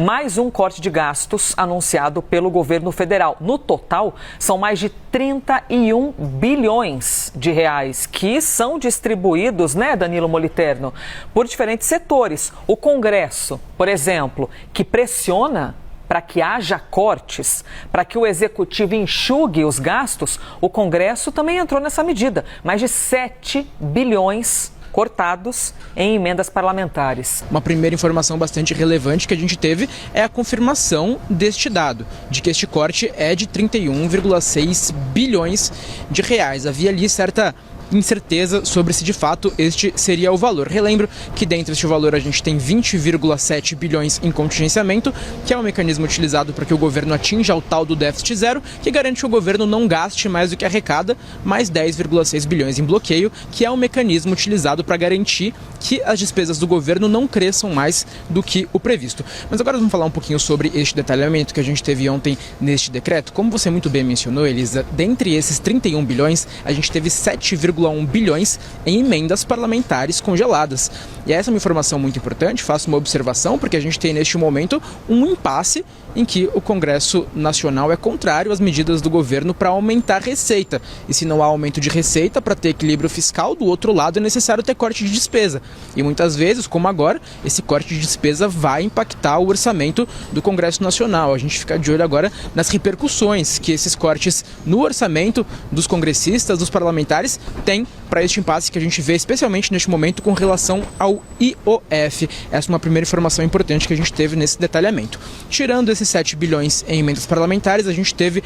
Mais um corte de gastos anunciado pelo governo federal. No total, são mais de 31 bilhões de reais que são distribuídos, Danilo Moliterno, por diferentes setores. O Congresso, por exemplo, que pressiona para que haja cortes, para que o Executivo enxugue os gastos, o Congresso também entrou nessa medida. Mais de 7 bilhões cortados em emendas parlamentares. Uma primeira informação bastante relevante que a gente teve é a confirmação deste dado, de que este corte é de 31,6 bilhões de reais. Havia ali certa incerteza sobre se de fato este seria o valor. Relembro que dentro deste valor a gente tem 20,7 bilhões em contingenciamento, que é um mecanismo utilizado para que o governo atinja o tal do déficit zero, que garante que o governo não gaste mais do que arrecada, mais 10,6 bilhões em bloqueio, que é um mecanismo utilizado para garantir que as despesas do governo não cresçam mais do que o previsto. Mas agora vamos falar um pouquinho sobre este detalhamento que a gente teve ontem neste decreto. Como você muito bem mencionou, Elisa, dentre esses 31 bilhões, a gente teve 7,1 bilhões em emendas parlamentares congeladas. E essa é uma informação muito importante, faço uma observação, porque a gente tem neste momento um impasse em que o Congresso Nacional é contrário às medidas do governo para aumentar a receita. E se não há aumento de receita, para ter equilíbrio fiscal, do outro lado é necessário ter corte de despesa. E muitas vezes, como agora, esse corte de despesa vai impactar o orçamento do Congresso Nacional. A gente fica de olho agora nas repercussões que esses cortes no orçamento dos congressistas, dos parlamentares, têm para este impasse que a gente vê, especialmente neste momento, com relação ao IOF. Essa é uma primeira informação importante que a gente teve nesse detalhamento. Tirando esses 7 bilhões em emendas parlamentares, a gente teve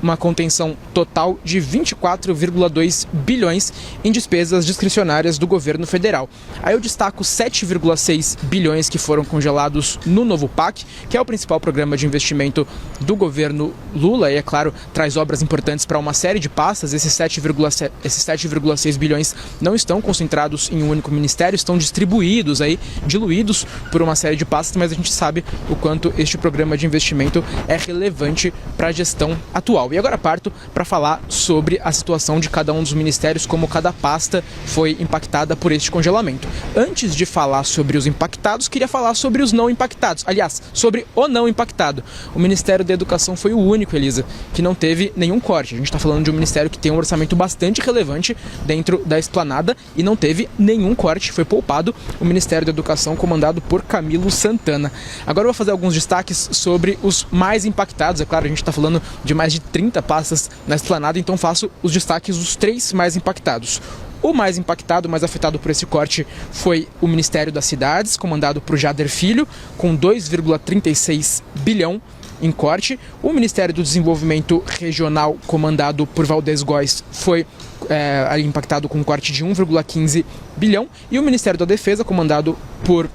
uma contenção total de 24,2 bilhões em despesas discricionárias do governo federal. Aí eu destaco 7,6 bilhões que foram congelados no novo PAC, que é o principal programa de investimento do governo Lula, e é claro, traz obras importantes para uma série de pastas. Esses 7,6 bilhões não estão concentrados em um único ministério, estão distribuídos aí, diluídos por uma série de pastas, mas a gente sabe o quanto este programa de investimento é relevante para a gestão atual. E agora parto para falar sobre a situação de cada um dos ministérios, como cada pasta foi impactada por este congelamento. Antes de falar sobre os impactados, queria falar sobre os não impactados. Aliás, sobre o não impactado. O Ministério da Educação foi o único, Elisa, que não teve nenhum corte. A gente está falando de um ministério que tem um orçamento bastante relevante dentro da esplanada e não teve nenhum corte, foi poupado o Ministério da Educação, comandado por Camilo Santana. Agora eu vou fazer alguns destaques sobre os mais impactados. É claro, a gente está falando de mais de 30 pastas na esplanada, então faço os destaques dos 3 mais impactados. O mais impactado, mais afetado por esse corte, foi o Ministério das Cidades, comandado por Jader Filho, com 2,36 bilhão em corte. O Ministério do Desenvolvimento Regional, comandado por Valdez Góes, foi impactado com um corte de 1,15 bilhão. E o Ministério da Defesa, comandado por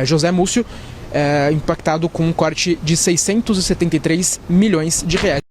José Múcio, impactado com um corte de 673 milhões de reais.